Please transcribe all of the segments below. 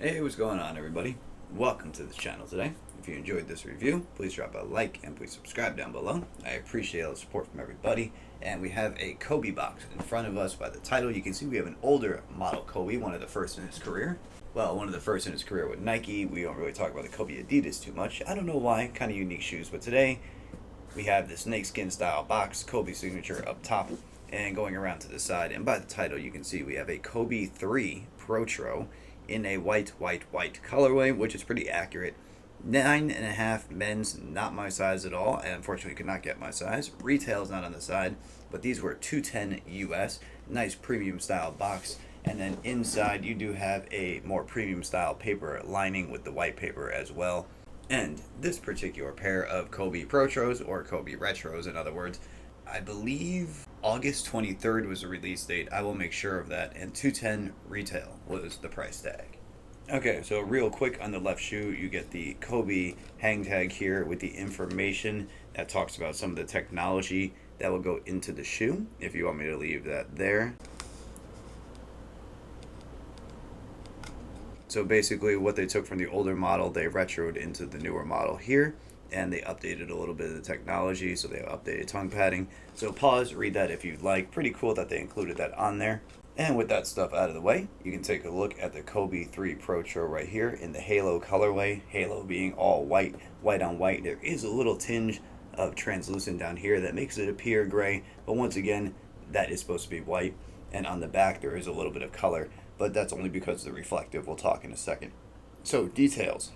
Hey, what's going on, everybody? Welcome to this channel today. If you enjoyed this review, please drop a like and please subscribe down below. I appreciate all the support from everybody. And we have a Kobe box in front of us. By the title, you can see we have an older model Kobe, one of the first in his career. Well, one of the first in his career with Nike. We don't really talk about the Kobe Adidas too much. I don't know why, kind of unique shoes. But today, we have the snakeskin style box, Kobe signature up top and going around to the side. And by the title, you can see we have a Kobe 3 Protro in a white colorway, which is pretty accurate. 9.5 men's, not my size at all. I unfortunately could not get my size. Retail's not on the side, but these were $210 US. Nice premium style box. And then inside you do have a more premium style paper lining with the white paper as well. And this particular pair of Kobe Protros, or Kobe Retros in other words, I believe August 23rd was the release date. I will make sure of that. And 210 retail was the price tag. Okay, so real quick on the left shoe, you get the Kobe hang tag here with the information that talks about some of the technology that will go into the shoe, if you want me to leave that there. So basically what they took from the older model, they retroed into the newer model here, and they updated a little bit of the technology, so they have updated tongue padding. So pause, read that if you'd like. Pretty cool that they included that on there. And with that stuff out of the way, you can take a look at the Kobe 3 Protro right here in the Halo colorway. Halo being all white, white on white. There is a little tinge of translucent down here that makes it appear gray, but once again, that is supposed to be white. And on the back, there is a little bit of color, but that's only because of the reflective. We'll talk in a second. So details.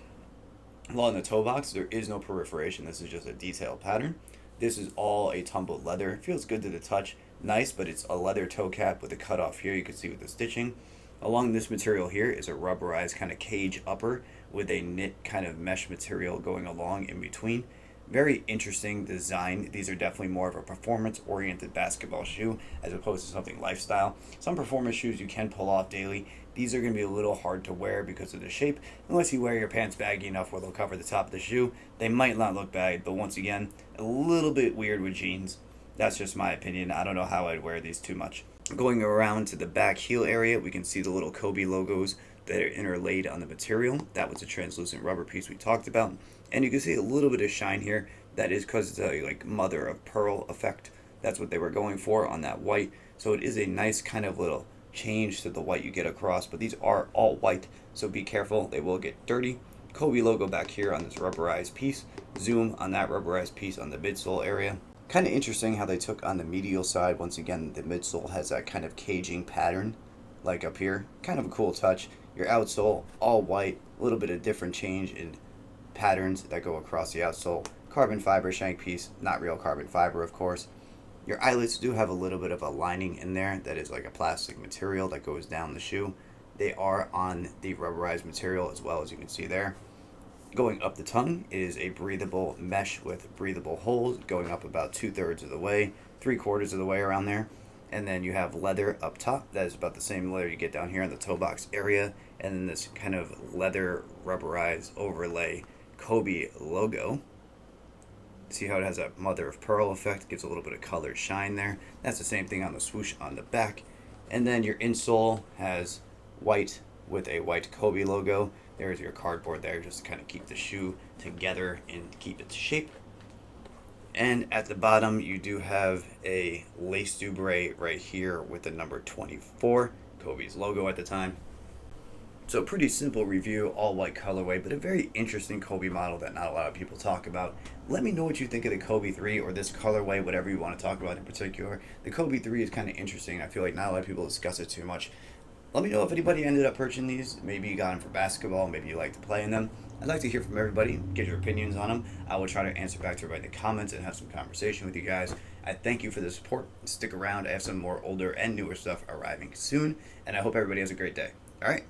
Along the toe box, there is no perforation. This is just a detail pattern. This is all a tumbled leather. It feels good to the touch. Nice, but it's a leather toe cap with a cutoff here. You can see with the stitching. Along this material here is a rubberized kind of cage upper with a knit kind of mesh material going along in between. Very interesting design. These are definitely more of a performance-oriented basketball shoe as opposed to something lifestyle. Some performance shoes you can pull off daily. These are going to be a little hard to wear because of the shape. Unless you wear your pants baggy enough where they'll cover the top of the shoe, they might not look bad. But once again, a little bit weird with jeans. That's just my opinion. I don't know how I'd wear these too much. Going around to the back heel area, we can see the little Kobe logos that are interlaid on the material. That was a translucent rubber piece we talked about. And you can see a little bit of shine here. That is because it's a like mother of pearl effect. That's what they were going for on that white. So it is a nice kind of little change to the white you get across. But these are all white, so be careful. They will get dirty. Kobe logo back here on this rubberized piece. Zoom on that rubberized piece on the midsole area. Kind of interesting how they took on the medial side. Once again, the midsole has that kind of caging pattern like up here. Kind of a cool touch. Your outsole, all white. A little bit of different change in patterns that go across the outsole. Carbon fiber shank piece, not real carbon fiber of course. Your eyelets do have a little bit of a lining in there that is like a plastic material that goes down the shoe. They are on the rubberized material as well, as you can see there. Going up the tongue is a breathable mesh with breathable holes going up about 2/3 of the way, 3/4 of the way around there. And then you have leather up top. That is about the same leather you get down here in the toe box area. And then this kind of leather rubberized overlay Kobe logo. See how it has a mother of pearl effect, gives a little bit of colored shine there. That's the same thing on the swoosh on the back. And then your insole has white with a white Kobe logo. There's your cardboard there just to kind of keep the shoe together and keep its shape. And at the bottom you do have a lace doubre right here with the number 24, Kobe's logo at the time. So pretty simple review, all white colorway, but a very interesting Kobe model that not a lot of people talk about. Let me know what you think of the Kobe 3 or this colorway, whatever you want to talk about in particular. The Kobe 3 is kind of interesting. I feel like not a lot of people discuss it too much. Let me know if anybody ended up purchasing these. Maybe you got them for basketball, maybe you like to play in them. I'd like to hear from everybody, get your opinions on them. I will try to answer back to everybody in the comments and have some conversation with you guys. I thank you for the support. Stick around. I have some more older and newer stuff arriving soon, and I hope everybody has a great day. All right?